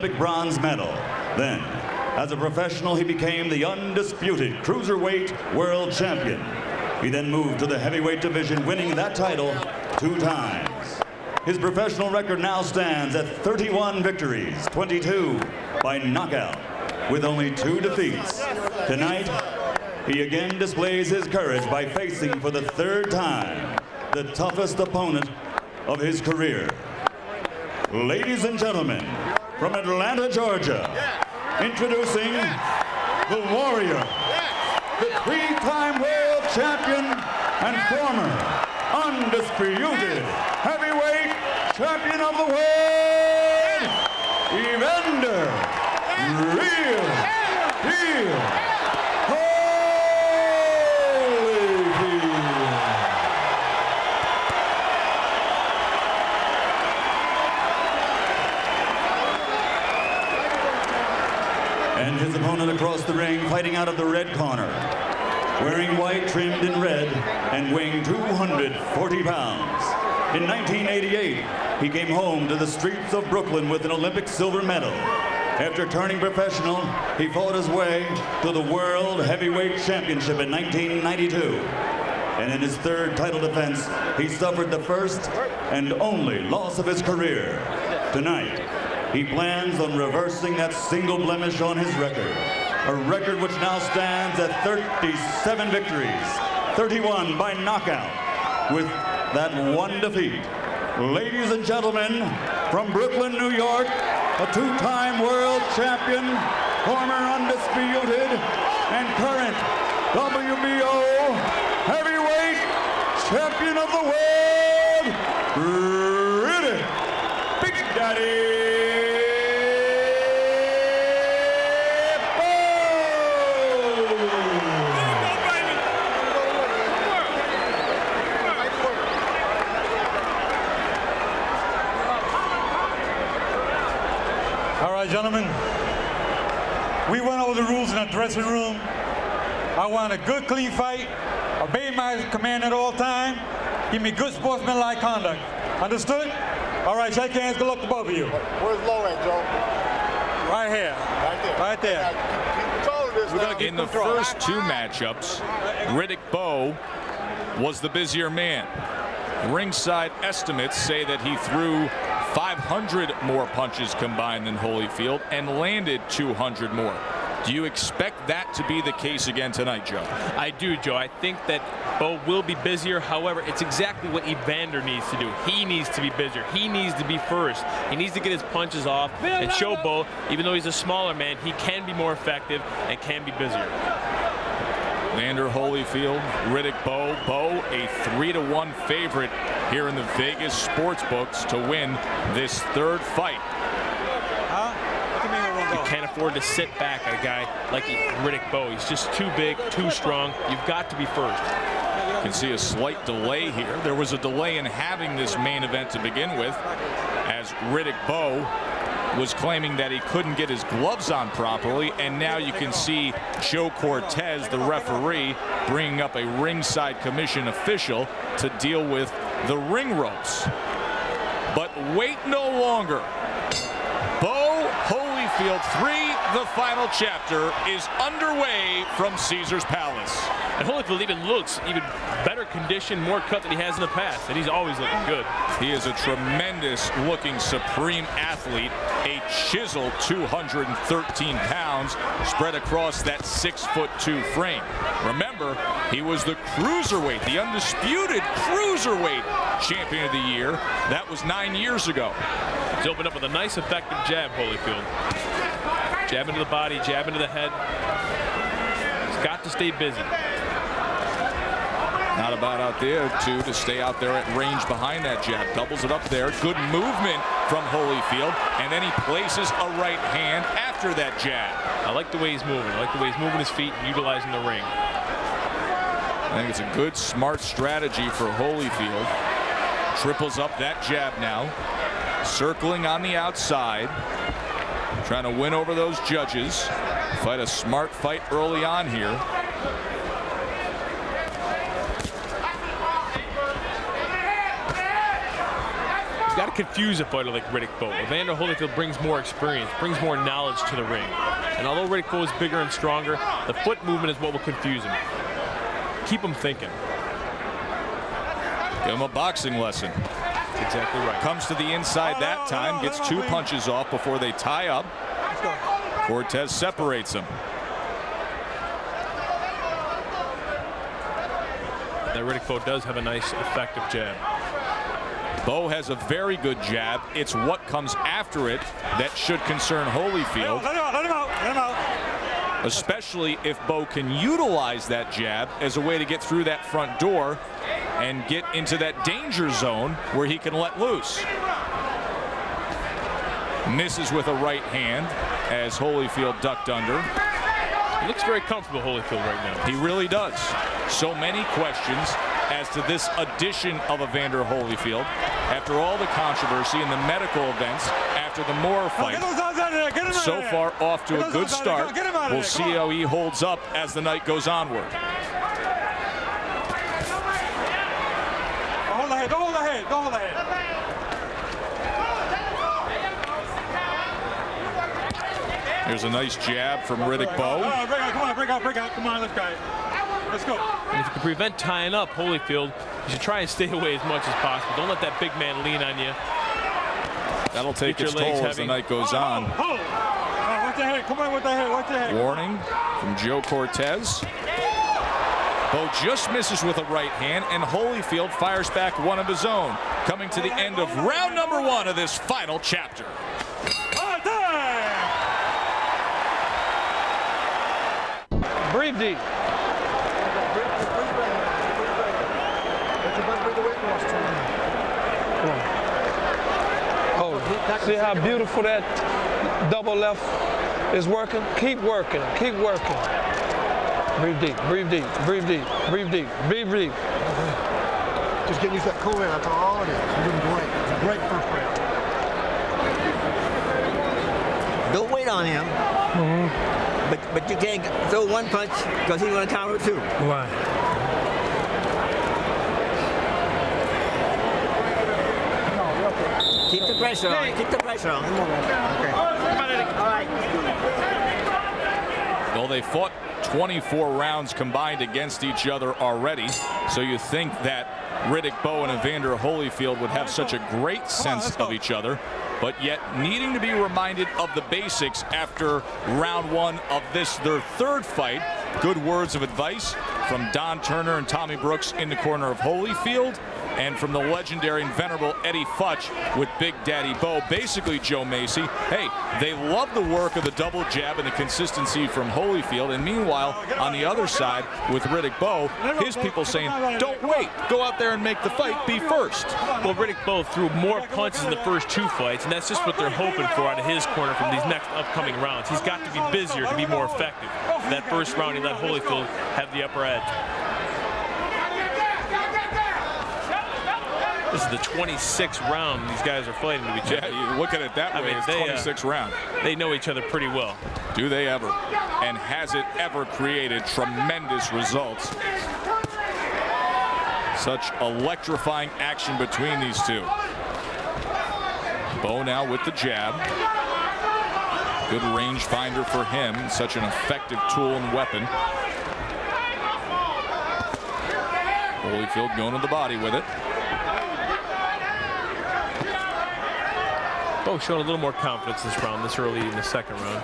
bronze medal. Then, as a professional, he became the undisputed cruiserweight world champion. He then moved to the heavyweight division, winning that title 2 times. His professional record now stands at 31 victories, 22 by knockout, with only 2 defeats. Tonight, he again displays his courage by facing for the 3rd time the toughest opponent of his career. Ladies and gentlemen, from Atlanta, Georgia, introducing the Warrior, the 3-time world champion and former undisputed heavyweight champion of the world, Evander Holyfield. And his opponent across the ring, fighting out of the red corner, wearing white trimmed in red and weighing 240 pounds. In 1988, he came home to the streets of Brooklyn with an Olympic silver medal. After turning professional, he fought his way to the World Heavyweight Championship in 1992. And in his 3rd title defense, he suffered the first and only loss of his career. Tonight, he plans on reversing that single blemish on his record, a record which now stands at 37 victories, 31 by knockout, with that 1 defeat. Ladies and gentlemen, from Brooklyn, New York, a 2-time world champion, former undisputed and current WBO heavyweight champion of the world, Riddick Big Daddy Gentlemen, we went over the rules in the dressing room. I want a good, clean fight, obey my command at all time, give me good sportsmanlike conduct. Understood? All right, shake hands, good luck to both of you. Where's low at, Joe? Right here. Right there. Right there. Keep control of this now. In the first 2 matchups, Riddick Bowe was the busier man. Ringside estimates say that he threw 500 more punches combined than Holyfield and landed 200 more. Do you expect that to be the case again tonight, Joe? I do, Joe. I think that Bowe will be busier. However, it's exactly what Evander needs to do. He needs to be busier. He needs to be first. He needs to get his punches off and show Bowe, even though he's a smaller man, he can be more effective and can be busier. Evander Holyfield, Riddick Bowe. Bowe, a 3-1 favorite here in the Vegas sports books to win this 3rd fight. You can't afford to sit back at a guy like Riddick Bowe. He's just too big, too strong. You've got to be first. You can see a slight delay here. There was a delay in having this main event to begin with, as Riddick Bowe was claiming that he couldn't get his gloves on properly, and now you can see Joe Cortez, the referee, bringing up a ringside commission official to deal with the ring ropes. But wait no longer. Bowe Holyfield 3, the final chapter, is underway from Caesar's Palace. And Holyfield even looks even better conditioned, more cut than he has in the past, and he's always looking good. He is a tremendous looking supreme athlete, a chiseled 213 pounds spread across that 6'2" frame. Remember, he was the cruiserweight, the undisputed cruiserweight champion of the year. That was 9 years ago. He's opened up with a nice effective jab, Holyfield. Jab into the body, jab into the head. He's got to stay busy. Not a bad out there, too, to stay out there at range behind that jab. Doubles it up there. Good movement from Holyfield. And then he places a right hand after that jab. I like the way he's moving. I like the way he's moving his feet and utilizing the ring. I think it's a good, smart strategy for Holyfield. Triples up that jab now. Circling on the outside. Trying to win over those judges. Fight a smart fight early on here. He's got to confuse a fighter like Riddick Bowe. Evander Holyfield brings more experience, brings more knowledge to the ring. And although Riddick Bowe is bigger and stronger, the foot movement is what will confuse him. Keep him thinking. Give him a boxing lesson. That's exactly right. Comes to the inside that time, gets 2 punches off before they tie up. Cortez separates him. That Riddick Bowe does have a nice, effective jab. Bowe has a very good jab. It's what comes after it that should concern Holyfield. Let him out, let him out, let him out. Especially if Bowe can utilize that jab as a way to get through that front door and get into that danger zone where he can let loose. Misses with a right hand as Holyfield ducked under. He looks very comfortable, Holyfield, right now. He really does. So many questions as to this addition of Evander Holyfield after all the controversy and the medical events after the Moore fight. So far off to a good start. We'll see how he holds up as the night goes onward. Hold the head, don't hold the head, don't hold the head. Here's a nice jab from Riddick Bowe. Break out, come on, let's go. Let's go. And if you can prevent tying up Holyfield, you should try and stay away as much as possible. Don't let that big man lean on you. That'll take its toll as the night goes on. Watch the head, come on with the head, watch the head. Warning from Joe Cortez. Bowe just misses with a right hand, and Holyfield fires back one of his own. Coming to the end of round number 1 of this final chapter. Breathe deep. Oh, see how beautiful that double left is working? Keep working, keep working. Breathe deep, breathe deep, breathe deep, breathe deep, breathe deep. Just getting used to that cool in. That's all it is. You're doing great. It's a great first round. Don't wait on him. But you can't throw one punch because he's going to counter two. Why? Keep the pressure on. Keep the pressure on. Okay. All right. Well, they fought 24 rounds combined against each other already, so you think that Riddick Bowe and Evander Holyfield would have such a great sense of each other, but yet needing to be reminded of the basics after round 1 of this, their 3rd fight. Good words of advice from Don Turner and Tommy Brooks in the corner of Holyfield, and from the legendary and venerable Eddie Futch with Big Daddy Bowe. Basically, Joe Macy, hey, they love the work of the double jab and the consistency from Holyfield, and meanwhile, on the other side with Riddick Bowe, his people saying, don't wait, go out there and make the fight, be first. Well, Riddick Bowe threw more punches in the first 2 fights, and that's just what they're hoping for out of his corner from these next upcoming rounds. He's got to be busier to be more effective. That first round, he let Holyfield have the upper edge. This is the 26th round these guys are fighting to each other. Yeah, you look at it that way, it's 26th round. They know each other pretty well. Do they ever? And has it ever created tremendous results? Such electrifying action between these two. Bowe now with the jab. Good range finder for him. Such an effective tool and weapon. Holyfield going to the body with it. Bowe showing a little more confidence this round, this early in the 2nd round.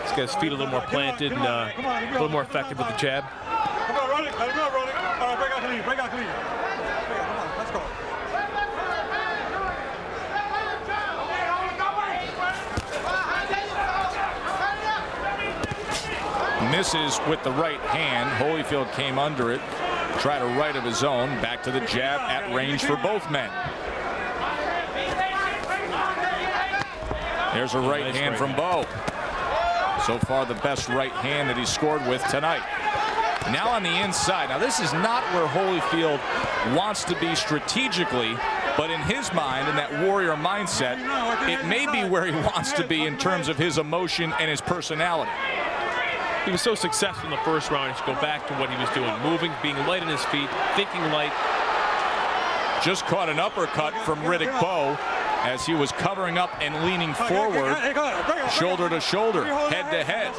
This guy's feet a little more planted and a little more effective with the jab. Come on, Riddick, let him go, Riddick. All right, break out clean, break out clean. Come on, let's go. Misses with the right hand. Holyfield came under it. Tried a right of his own. Back to the jab at range for both men. There's a right hand from Bowe. So far the best right hand that he scored with tonight. Now on the inside. Now this is not where Holyfield wants to be strategically, but in his mind, in that warrior mindset, it may be where he wants to be in terms of his emotion and his personality. He was so successful in the first round, he should go back to what he was doing. Moving, being light on his feet, thinking light. just caught an uppercut from Riddick Bowe as he was covering up and leaning forward, shoulder to shoulder, head to head.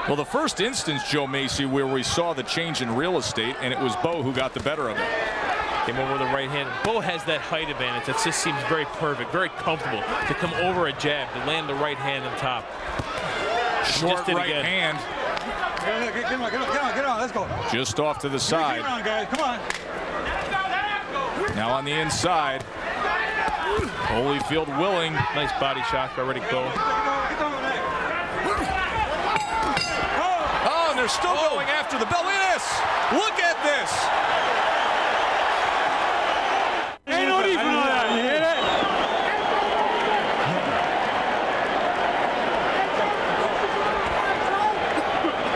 Well, the first instance, Joe Macy, where we saw the change in real estate, and it was Bowe who got the better of it. Came over with the right hand. Bowe has that height advantage. That just seems very perfect, very comfortable to come over a jab, to land the right hand on top. Short right hand. Get on, let's go. Just off to the side. Come on, guys, come on. Now on the inside. Holyfield willing. Nice body shot by Riddick Bowe. Oh, and they're still going after the bell. Look at this. Look at this. Ain't no need for that. You hear that?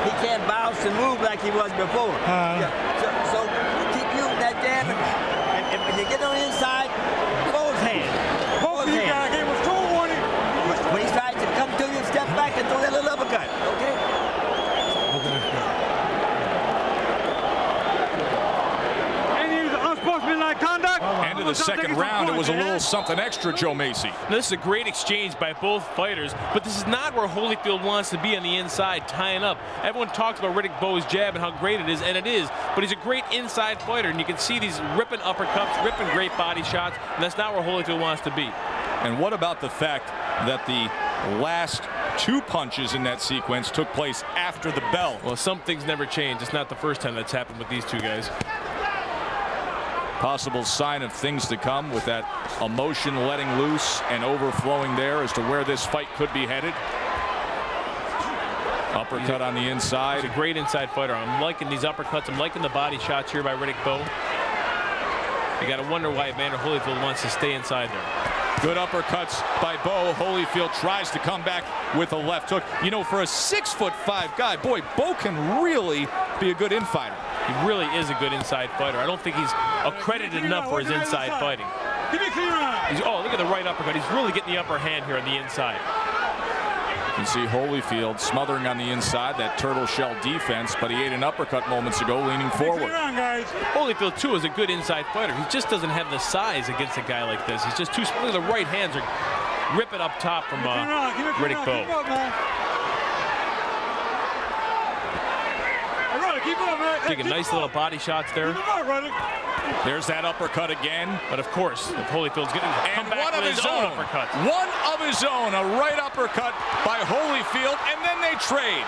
He can't bounce and move like he was before. So keep using that jab, and when you get on the inside, both hands. Both of you guys gave us strong warning. When he tries to come to you, step back and throw that little uppercut. Okay? Any unsportsmanlike conduct? End of the second round, it was a little something extra, Joe Macy. Now, this is a great exchange by both fighters, but this is not where Holyfield wants to be on the inside, tying up. Everyone talks about Riddick Bowe's jab and how great it is, and it is, but he's a great inside fighter, and you can see these ripping uppercuts, ripping great body shots, and that's not where Holyfield wants to be. And what about the fact that the last two punches in that sequence took place after the bell? Well, some things never change. It's not the first time that's happened with these two guys. Possible sign of things to come with that emotion letting loose and overflowing there as to where this fight could be headed. Uppercut on the inside. He's a great inside fighter. I'm liking these uppercuts. I'm liking the body shots here by Riddick Bowe. You got to wonder why Evander Holyfield wants to stay inside there. Good uppercuts by Bowe. Holyfield tries to come back with a left hook. You know, for a 6'5" guy, boy, Bowe can really be a good infighter. He really is a good inside fighter. I don't think he's accredited enough for his inside fighting. Oh, look at the right uppercut. He's really getting the upper hand here on the inside. You can see Holyfield smothering on the inside, that turtle shell defense, but he ate an uppercut moments ago, leaning forward. Holyfield, too, is a good inside fighter. He just doesn't have the size against a guy like this. He's just too small. The right hands are ripping up top from Riddick Bowe. Taking nice little body shots there. There's that uppercut again. But of course, if Holyfield's going to come back one of with his own uppercut. One of his own, a right uppercut by Holyfield, and then they trade.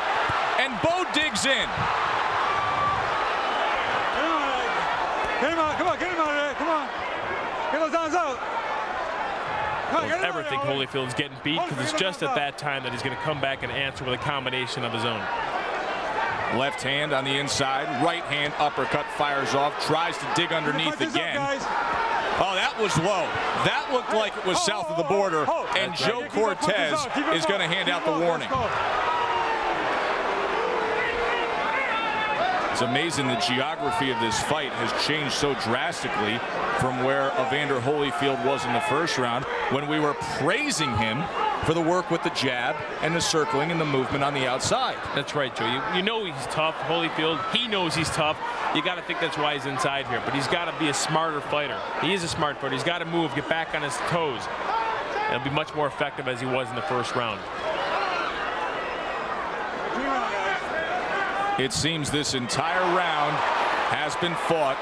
And Bowe digs in. Get him out, come on, get him out of there, come on. Get those arms out. I don't ever think Holyfield's getting beat, because it's just at that time that he's going to come back and answer with a combination of his own. Left hand on the inside, right hand uppercut fires off, tries to dig underneath again. Oh, that was low. That looked like it was south of the border, and Joe Cortez is going to hand out the warning. It's amazing the geography of this fight has changed so drastically from where Evander Holyfield was in the first round, when we were praising him for the work with the jab and the circling and the movement on the outside. That's right, Joe. You know he's tough, Holyfield. He knows he's tough. You got to think that's why he's inside here. But he's got to be a smarter fighter. He is a smart fighter. He's got to move, get back on his toes. He'll be much more effective as he was in the first round. It seems this entire round has been fought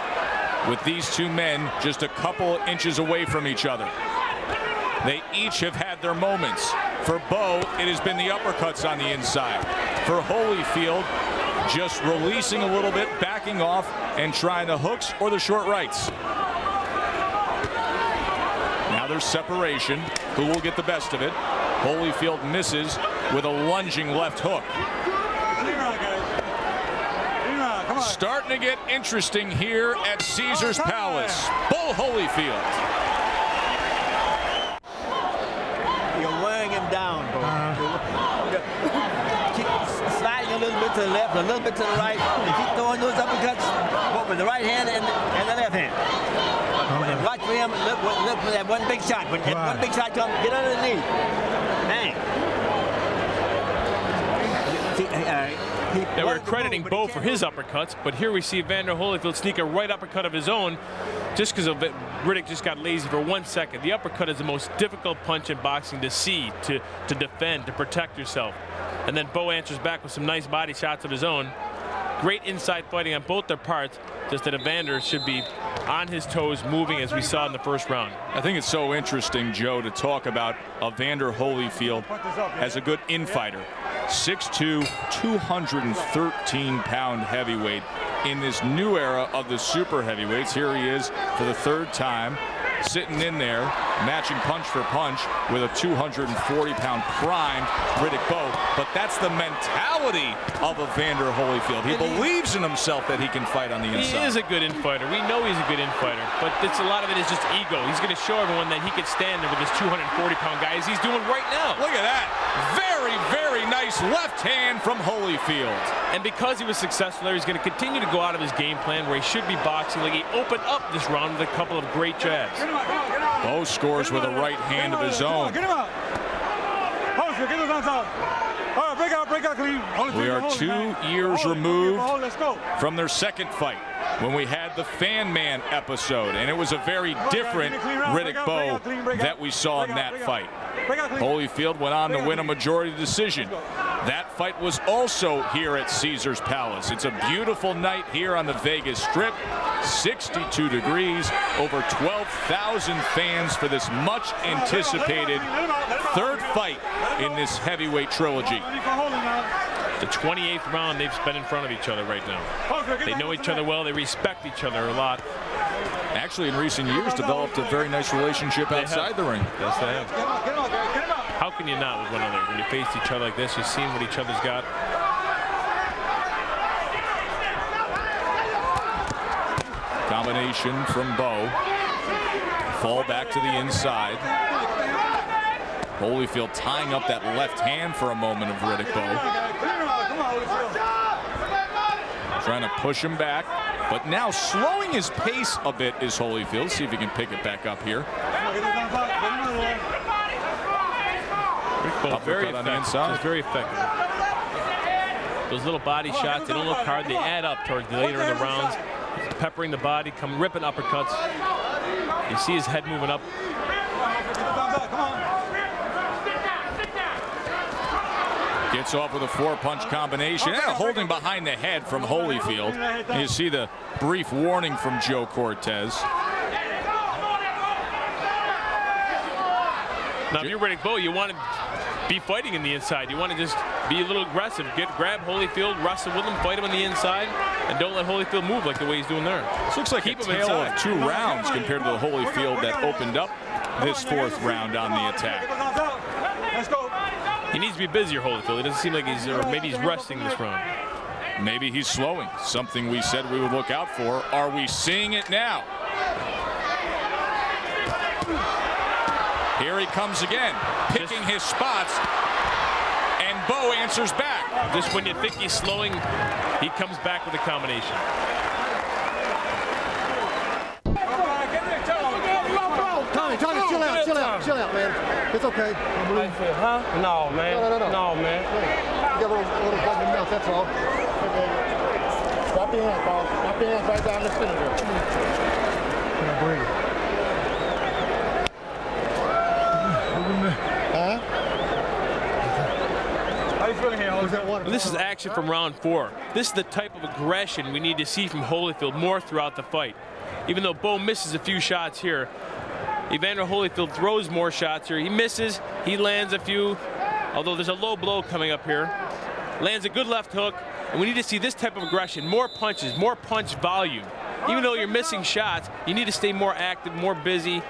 with these two men just a couple inches away from each other. They each have had their moments. For Bowe, it has been the uppercuts on the inside. For Holyfield, just releasing a little bit, backing off, and trying the hooks or the short rights. Now there's separation. Who will get the best of it? Holyfield misses with a lunging left hook. Starting to get interesting here at Caesar's Palace. Bowe Holyfield. You're wearing him down, keep sliding a little bit to the left, a little bit to the right, and keep throwing those uppercuts with the right hand and the left hand. And watch for him, look for that one big shot. When that one big shot comes, get underneath. Bang. See, Now we're crediting Bowe for his uppercuts, but here we see Evander Holyfield sneak a right uppercut of his own just because Riddick just got lazy for 1 second. The uppercut is the most difficult punch in boxing to see, to defend, to protect yourself. And then Bowe answers back with some nice body shots of his own. Great inside fighting on both their parts, just that Evander should be on his toes, moving as we saw in the first round. I think it's so interesting, Joe, to talk about Evander Holyfield as a good infighter. 6'2", 213-pound heavyweight in this new era of the super heavyweights. Here he is for the third time, sitting in there, matching punch for punch with a 240-pound primed Riddick Bowe. But that's the mentality of Evander Holyfield. He believes in himself that he can fight on the inside. He is a good infighter. We know he's a good infighter, but a lot of it is just ego. He's going to show everyone that he can stand there with this 240-pound guy as he's doing right now. Look at that. Very, very nice left hand from Holyfield. And because he was successful there, he's going to continue to go out of his game plan where he should be boxing. Like he opened up this round with a couple of great jabs. Bowe scores with a right hand of his own. Get him out. Holyfield, get him on top. All right, break out clean. We are 2 years removed from their second fight, when we had the Fan Man episode, and it was a very different Riddick Bowe that we saw in that fight. Holyfield went on to win a majority decision. That fight was also here at Caesars Palace. It's a beautiful night here on the Vegas Strip. 62 degrees, over 12,000 fans for this much anticipated third fight in this heavyweight trilogy. The 28th round they've spent in front of each other right now. They know each other well, they respect each other a lot. Actually, in recent years, developed a very nice relationship outside the ring. Yes, they have. How can you not with one another? When you face each other like this, you've seen what each other's got. Combination from Bowe. Fall back to the inside. Holyfield tying up that left hand for a moment of Riddick Bowe. Trying to push him back, but now slowing his pace a bit is Holyfield. See if he can pick it back up here. Very effective. On the inside. Just very effective. Those little body shots, they don't look hard. They add up towards the later in the rounds. Peppering the body, come ripping uppercuts. You see his head moving up. Gets off with a four-punch combination and a holding behind the head from Holyfield. And you see the brief warning from Joe Cortez. Now, if you're Riddick Bowe, you want to be fighting in the inside. You want to just be a little aggressive. Grab Holyfield, wrestle with him, fight him on the inside, and don't let Holyfield move like the way he's doing there. This looks like a tale of 2 rounds compared to the Holyfield that opened up this 4th round on the attack. He needs to be busier, Holyfield. It doesn't seem like he's, or maybe he's resting this round. Maybe he's slowing. Something we said we would look out for. Are we seeing it now? Here he comes again, picking his spots, and Bowe answers back. Just when you think he's slowing, he comes back with a combination. Tommy, chill out, man. It's okay. Huh? No, man. No, man. You got a little bug in your mouth, that's all. Okay. Drop your hands, Paul. Drop your hands right down the center there. Now breathe. This is action from round 4. This is the type of aggression we need to see from Holyfield more throughout the fight. Even though Bowe misses a few shots here, Evander Holyfield throws more shots here. He misses, he lands a few, although there's a low blow coming up here. Lands a good left hook, and we need to see this type of aggression, more punches, more punch volume. Even though you're missing shots, you need to stay more active, more busy,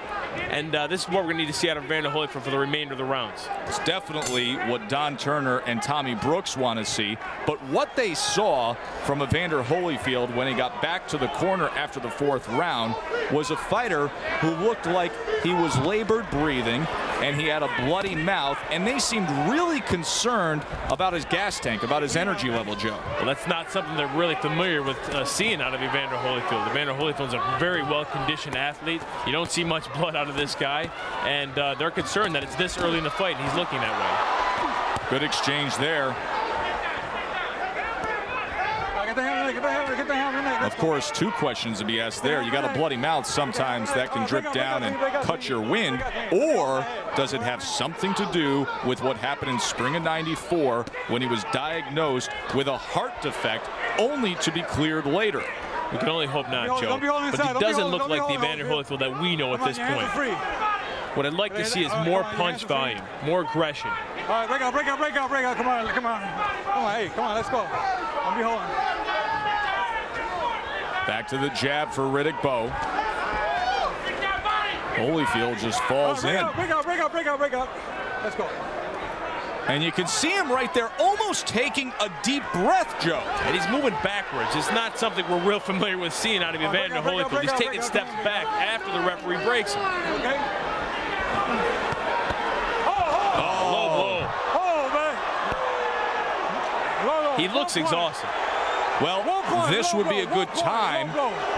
and this is what we're going to need to see out of Evander Holyfield for the remainder of the rounds. It's definitely what Don Turner and Tommy Brooks want to see, but what they saw from Evander Holyfield when he got back to the corner after the 4th round was a fighter who looked like he was labored breathing and he had a bloody mouth, and they seemed really concerned about his gas tank, about his energy level, Joe. Well, that's not something they're really familiar with seeing out of Evander Holyfield. Evander Holyfield's a very well-conditioned athlete. You don't see much blood out of this guy, and they're concerned that it's this early in the fight, and he's looking that way. Good exchange there. Let's Of course, two questions to be asked there. You got a bloody mouth. Sometimes that can drip down and cut your wind. Or does it have something to do with what happened in spring of '94 when he was diagnosed with a heart defect, only to be cleared later? We can only hope not, Joe. But he doesn't look like the Evander Holyfield that we know at this point. What I'd like to see is more punch volume, more aggression. All right, break out, break out, break out, break out. Come on, come on. Come on, hey, come on, let's go. I'll be holding. Back to the jab for Riddick Bowe. Holyfield just falls in. Break out, break out, break out, break out. Let's go. And you can see him right there almost taking a deep breath, Joe. And he's moving backwards. It's not something we're real familiar with seeing out of Evander Holyfield. He's taking steps back after the referee breaks him. Okay. He looks exhausted. Well, this would be a good time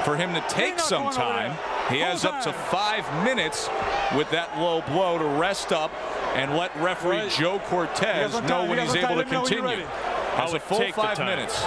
for him to take some time. He has up to 5 minutes with that low blow to rest up and let referee Joe Cortez know when he's able to continue. That's a full 5 minutes.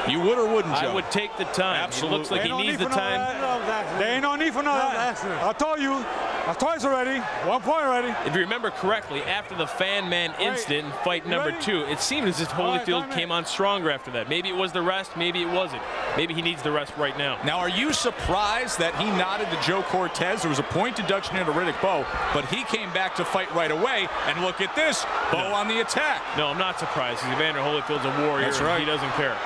You would or wouldn't, Joe? I would take the time. Absolutely. It looks like he needs the time. There ain't no need for none of that. I told you. That's twice already. 1 point already. If you remember correctly, after the fan man incident in fight number 2, it seemed as if Holyfield came on stronger after that. Maybe it was the rest, maybe it wasn't. Maybe he needs the rest right now. Now, are you surprised that he nodded to Joe Cortez? There was a point deduction here to Riddick Bowe, but he came back to fight right away. And look at this, Bowe on the attack. No, I'm not surprised. Evander Holyfield's a warrior. That's right. He doesn't care.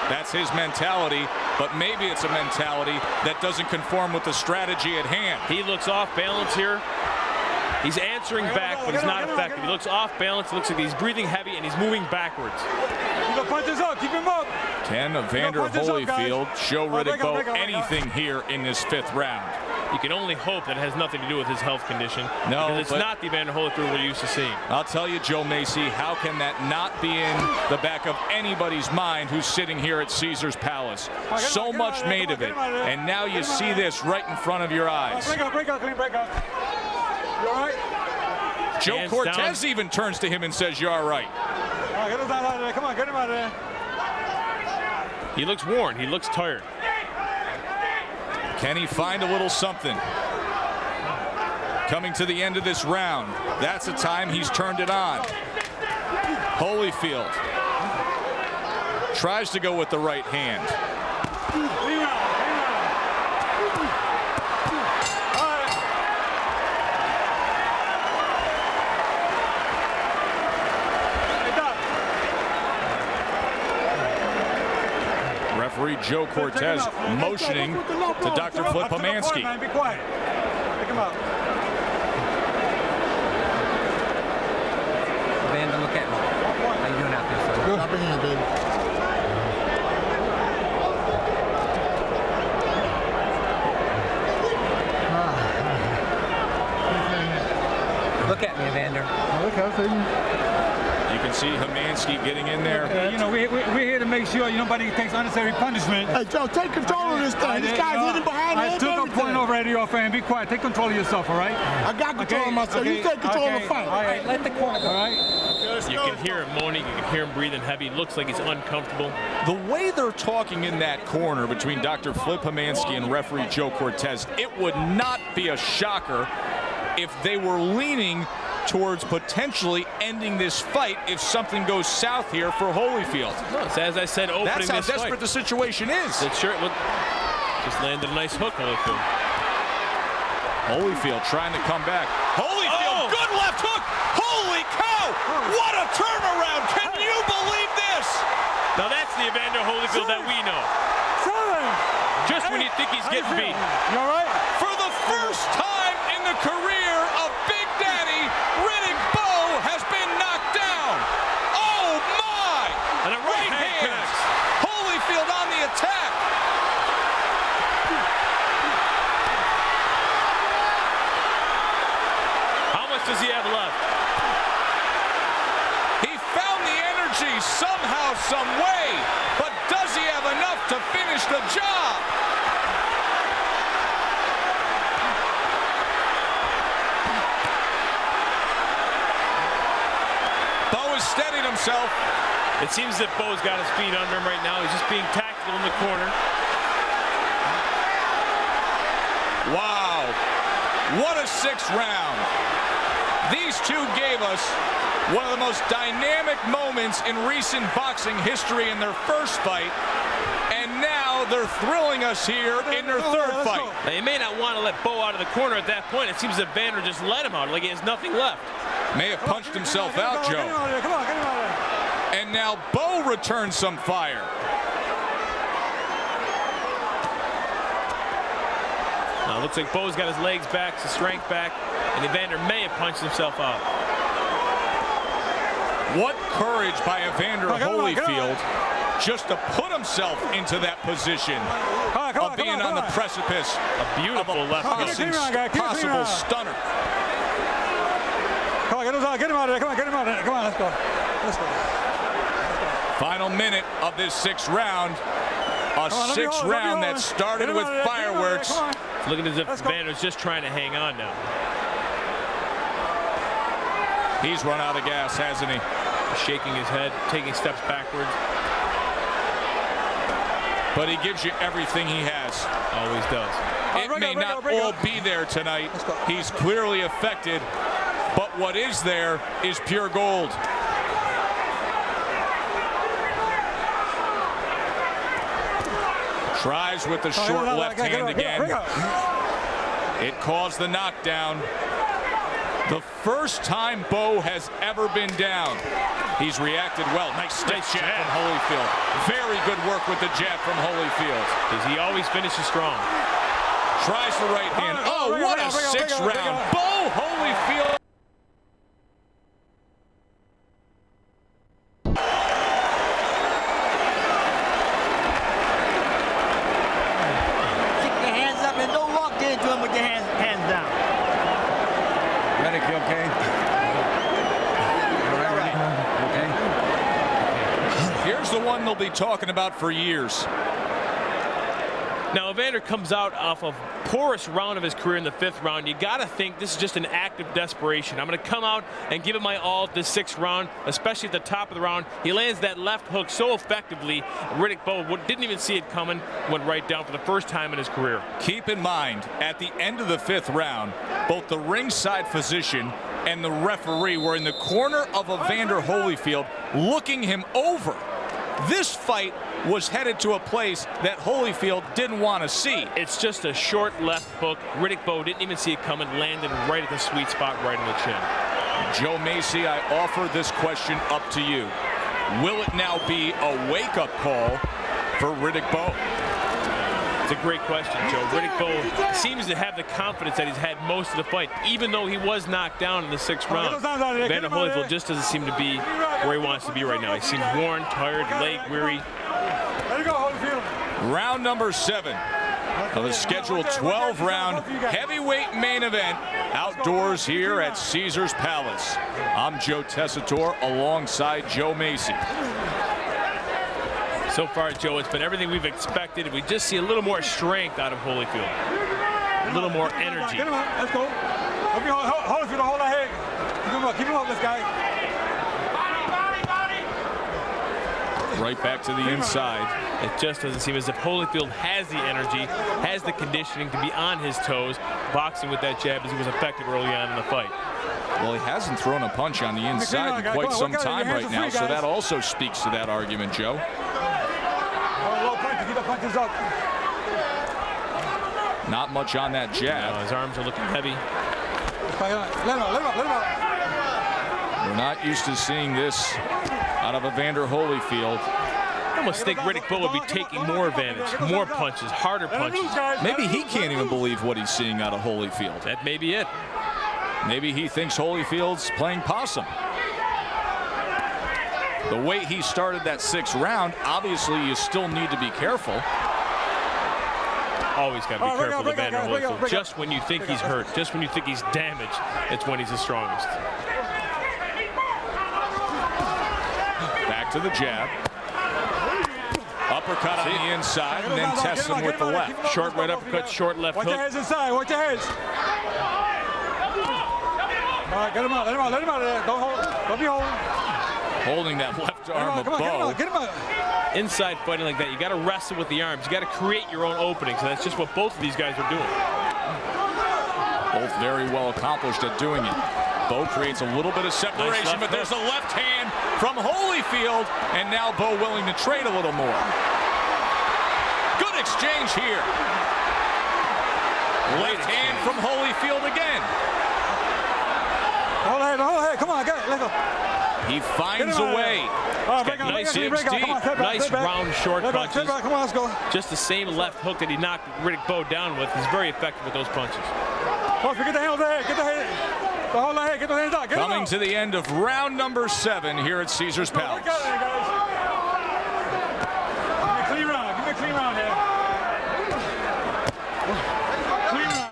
That's his mentality, but maybe it's a mentality that doesn't conform with the strategy at hand. He looks off balance here. He's answering back, but he's not effective. He looks off balance. It looks like he's breathing heavy, and he's moving backwards. Keep the punches up. Keep him up. Can Evander Holyfield show Riddick Bowe anything here in this 5th round? You can only hope that it has nothing to do with his health condition. No, because it's not the Evander Holyfield we're used to seeing. I'll tell you, Joe Macy, how can that not be in the back of anybody's mind who's sitting here at Caesar's Palace? So much made of it, and now you see this right in front of your eyes. Break out, break out, clean break out. You all right? Joe Cortez even turns to him and says, "You're all right." All right, get him out of there. Come on, get him out of there. He looks worn. He looks tired. Can he find a little something? Coming to the end of this round, that's the time he's turned it on. Holyfield tries to go with the right hand. Referee Joe Cortez motioning to Dr. Flip Pomansky. Be quiet. Pick him up. Evander, look at me. How you doing out there, sir? Good. Stop in here, baby. Look at me, Evander. You can see Pomansky getting in there. You know, we're here to make sure nobody takes unnecessary punishment. Hey, Joe, take control of this thing. This guy's hitting behind the I head. took a point already off, and be quiet. Take control of yourself, all right? I got control of myself. You take control of the fight. All right, Let the corner go. all right. You can hear him moaning. You can hear him breathing heavy. It looks like he's uncomfortable. The way they're talking in that corner between Dr. Flip Pomansky and referee Joe Cortez, it would not be a shocker if they were leaning towards potentially ending this fight if something goes south here for Holyfield. No, it's as I said, opening That's how this desperate fight. the situation is. It sure just landed a nice hook, Holyfield. Holyfield trying to come back. Holyfield, good left hook. Holy cow! What a turnaround! Can you believe this? Now that's the Evander Holyfield that we know. Just when you think he's getting beat. You all right? For the first time in the career of Big Daddy, Riddick Bowe has been knocked down. Oh my! And a right hand hands. Holyfield on the attack. How much does he have left? He found the energy somehow, some way, but does he have enough to finish the job? Bowe has steadied himself. It seems that Bowe's got his feet under him right now. He's just being tactical tackle in the corner. Wow. What a 6th round. These two gave us one of the most dynamic moments in recent boxing history in their first fight. And now they're thrilling us here in their 3rd fight. Now, you may not want to let Bowe out of the corner at that point. It seems that Evander just let him out like he has nothing left. May have punched himself out, Joe. And now Bowe returns some fire. Now, it looks like Bowe's got his legs back, his strength back, and Evander may have punched himself out. What courage by Evander Holyfield just to put himself into that position of being on the precipice A beautiful left hook. possible stunner. Come on, get him out of there. Come on, get him out of there. Come on, let's go. Let's go. Final minute of this 6th round. A 6th round that started with fireworks. It's looking as if Evander's just trying to hang on now. He's run out of gas, hasn't he? Shaking his head, taking steps backwards. But he gives you everything he has. Always does. It may not all be there tonight. He's clearly affected. But what is there is pure gold. Tries with the short left hand again. It caused the knockdown. The first time Bowe has ever been down. He's reacted well. Nice stiff jab from Holyfield. Very good work with the jab from Holyfield. Because he always finishes strong. Tries the right hand. Oh, what a 6th round. Bowe, Holyfield. Keep your hands up and don't walk into him with your hands down. Riddick, you okay? All right. Okay. Here's the one they'll be talking about for years. Now, Evander comes out off a poorest round of his career in the 5th round. You got to think this is just an act of desperation. I'm going to come out and give it my all this 6th round, especially at the top of the round. He lands that left hook so effectively. Riddick Bowe didn't even see it coming, went right down for the first time in his career. Keep in mind, at the end of the 5th round, both the ringside physician and the referee were in the corner of Evander Holyfield, looking him over. This fight was headed to a place that Holyfield didn't want to see. It's just a short left hook. Riddick Bowe didn't even see it coming, landed right at the sweet spot, right in the chin. Joe Macy, I offer this question up to you. Will it now be a wake-up call for Riddick Bowe? It's a great question, Joe. Riddick Bowe seems to have the confidence that he's had most of the fight, even though he was knocked down in the 6th round. Evander Holyfield just doesn't seem to be where he wants to be right now. He seems worn, tired, leg weary. Round number 7 of a scheduled 12-round heavyweight main event outdoors here at Caesars Palace. I'm Joe Tessitore alongside Joe Macy. So far, Joe, it's been everything we've expected. We just see a little more strength out of Holyfield, a little more energy. Get him up. Let's go. Holyfield, hold that head. Keep him up, this guy. Right back to the inside. It just doesn't seem as if Holyfield has the energy, has the conditioning to be on his toes, boxing with that jab as he was effective early on in the fight. Well, he hasn't thrown a punch on the inside in quite some time right now, so that also speaks to that argument, Joe. Low punches, keep the punches up. Not much on that jab. His arms are looking heavy. Let him up. We're not used to seeing this out of Evander Holyfield. I almost think Riddick Bowe would be taking more advantage, more punches, harder punches. Maybe he can't even believe what he's seeing out of Holyfield. That may be it. Maybe he thinks Holyfield's playing possum. The way he started that 6th round, obviously you still need to be careful. Always got to be careful with Evander Holyfield. Just when you think he's hurt, just when you think he's damaged, it's when he's the strongest. Back to the jab. Uppercut on the inside, and then tests him with the left. Short right uppercut, short left hook. Watch your heads inside. Watch your heads. All right, get him out. Let him out of there. Don't be holding. Holding that left arm of Bowe. Get him out. Inside fighting like that, you got to wrestle with the arms. You got to create your own openings, and that's just what both of these guys are doing. Both very well accomplished at doing it. Bowe creates a little bit of separation, Nice but there's a left hand from Holyfield, and now Bowe willing to trade a little more. Good exchange here. Left hand from Holyfield again. Hold ahead, come on, get it, let go. He finds a way. Nice round, short punches. Come on, let's go. Just the same left hook that he knocked Riddick Bowe down with. He's very effective with those punches. Get the hands ahead, get the head. Hold the head, get the hands out. Coming to the end of round number 7 here at Caesars Palace. Give me a clean round, give me a clean round here. Clean round.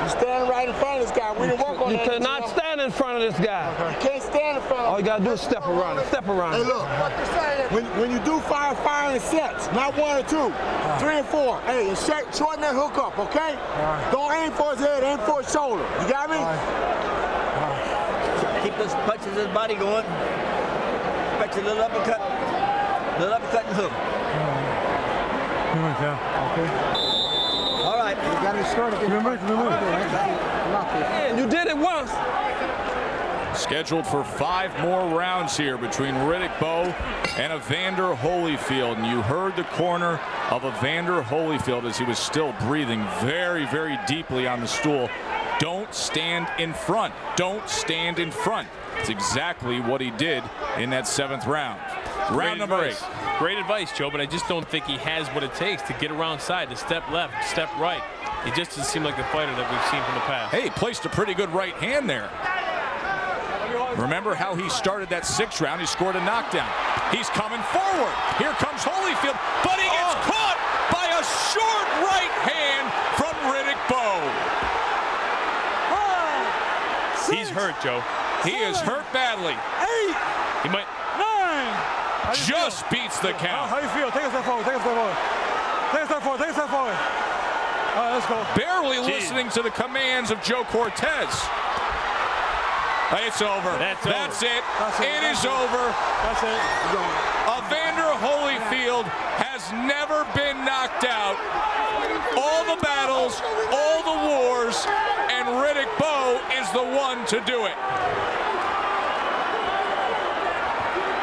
You stand right in front of this guy. We didn't work on You that. cannot stand in front of this guy. You can't stand in front of him. All you gotta do is step around him. Step around Hey, him. look. When you do fire in sets, not 1 or 2, 3 and 4. Hey, and shorten that hook up, okay? Don't aim for his head, aim for his shoulder. You got me? Keep those punches in his body going. Expect a little uppercut and hook. Okay. All right. You got to short it. Man, you did it once. Scheduled for 5 more rounds here between Riddick Bowe and Evander Holyfield. And you heard the corner of Evander Holyfield as he was still breathing very, very deeply on the stool. Don't stand in front. Don't stand in front. It's exactly what he did in that 7th round. Round number 8. Great advice, Joe, but I just don't think he has what it takes to get around side, to step left, step right. He just doesn't seem like the fighter that we've seen from the past. Hey, he placed a pretty good right hand there. Remember how he started that 6th round? He scored a knockdown. He's coming forward. Here comes Holyfield, but he gets caught by a short right hand from Riddick Bowe. He's hurt, Joe. He is hurt badly. 8. He might. 9. Just beats the count. How you feel? Take a step forward. Take a step forward. Take a step forward. Take a step forward. All right, let's go. Barely listening to the commands of Joe Cortez. It's over. That's it. It is over. That's it. Evander Holyfield has never been knocked out. All the battles, all the wars, and Riddick Bowe is the one to do it.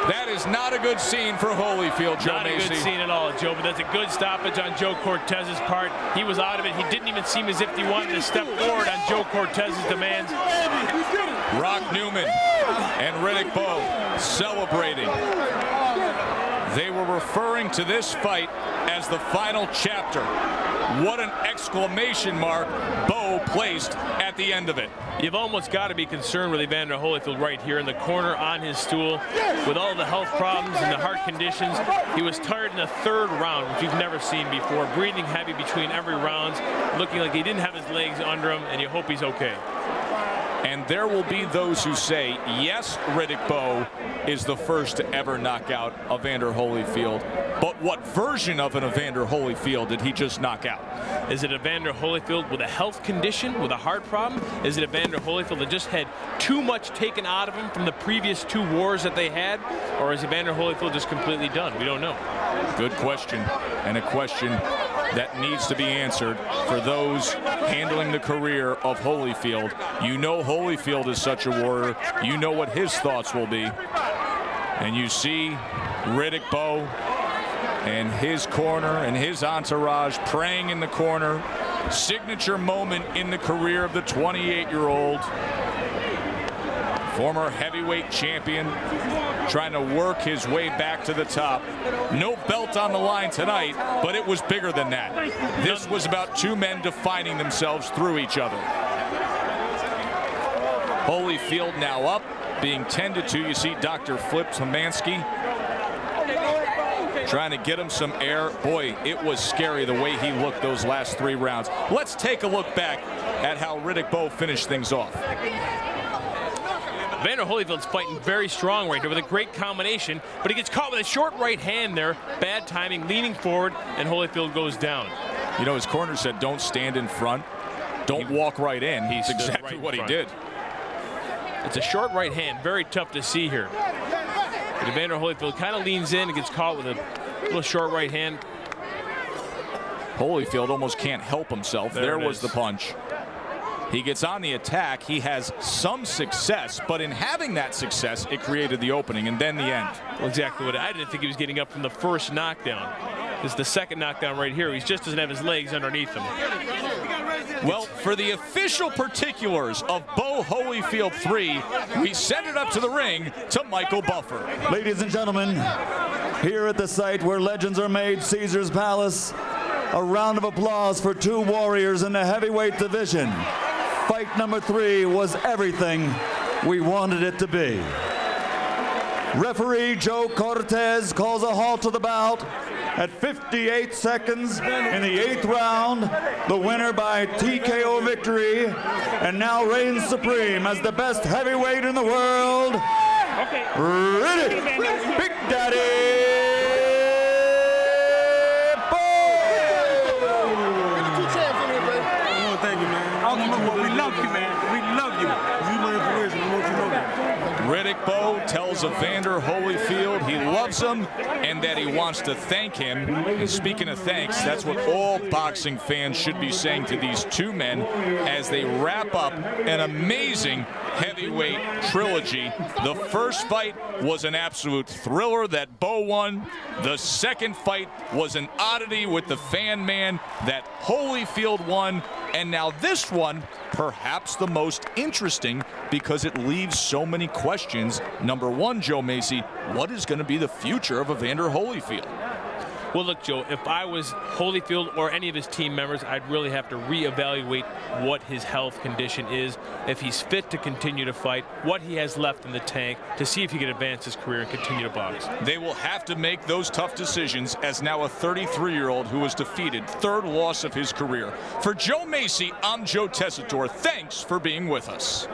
That is not a good scene for Holyfield, Joe Macy. Not a good scene at all, Joe, but that's a good stoppage on Joe Cortez's part. He was out of it. He didn't even seem as if he wanted to step forward on Joe Cortez's demands. Rock Newman and Riddick Bowe celebrating. They were referring to this fight as the final chapter. What an exclamation mark Bowe placed at the end of it. You've almost got to be concerned with Evander Holyfield right here in the corner on his stool. With all the health problems and the heart conditions, he was tired in the 3rd round, which we've never seen before. Breathing heavy between every round, looking like he didn't have his legs under him, and you hope he's okay. And there will be those who say, yes, Riddick Bowe is the first to ever knock out Evander Holyfield. But what version of an Evander Holyfield did he just knock out? Is it Evander Holyfield with a health condition, with a heart problem? Is it Evander Holyfield that just had too much taken out of him from the previous 2 wars that they had? Or is Evander Holyfield just completely done? We don't know. Good question, and a question that needs to be answered for those handling the career of Holyfield. You know Holyfield is such a warrior. You know what his thoughts will be. And you see Riddick Bowe and his corner and his entourage praying in the corner. Signature moment in the career of the 28-year-old. Former heavyweight champion, trying to work his way back to the top. No belt on the line tonight, but it was bigger than that. This was about 2 men defining themselves through each other. Holyfield now up, being tended to. You see Dr. Flip Tomansky trying to get him some air. Boy, it was scary the way he looked those last 3 rounds. Let's take a look back at how Riddick Bowe finished things off. Evander Holyfield's fighting very strong right here with a great combination, but he gets caught with a short right hand there. Bad timing, leaning forward, and Holyfield goes down. You know, his corner said, don't stand in front. Don't walk right in. He's exactly right what he front. did. It's a short right hand. Very tough to see here. But Evander Holyfield kind of leans in and gets caught with a little short right hand. Holyfield almost can't help himself. There was the punch. He gets on the attack. He has some success, but in having that success, it created the opening and then the end. Well, exactly what I didn't think he was getting up from the first knockdown. This is the second knockdown right here. He just doesn't have his legs underneath him. Well, for the official particulars of Bowe Holyfield 3, we send it up to the ring to Michael Buffer. Ladies and gentlemen, here at the site where legends are made, Caesar's Palace, a round of applause for two warriors in the heavyweight division. Fight number 3 was everything we wanted it to be. Referee Joe Cortez calls a halt to the bout at 58 seconds in the 8th round. The winner by TKO victory and now reigns supreme as the best heavyweight in the world, Riddick Big Daddy We love you, man. We love you. You my inspiration. I want you to know that. Riddick Bowe tells Evander Holyfield he loves him and that he wants to thank him. And speaking of thanks, that's what all boxing fans should be saying to these two men as they wrap up an amazing heavyweight trilogy. The first fight was an absolute thriller that Bowe won. The second fight was an oddity with the fan man that Holyfield won. And now this one, perhaps the most interesting because it leaves so many questions. Number one, Joe Macy, what is going to be the future of Evander Holyfield? Well, look, Joe, if I was Holyfield or any of his team members, I'd really have to reevaluate what his health condition is, if he's fit to continue to fight, what he has left in the tank to see if he can advance his career and continue to box. They will have to make those tough decisions as now a 33-year-old who was defeated, third loss of his career. For Joe Macy, I'm Joe Tessitore. Thanks for being with us.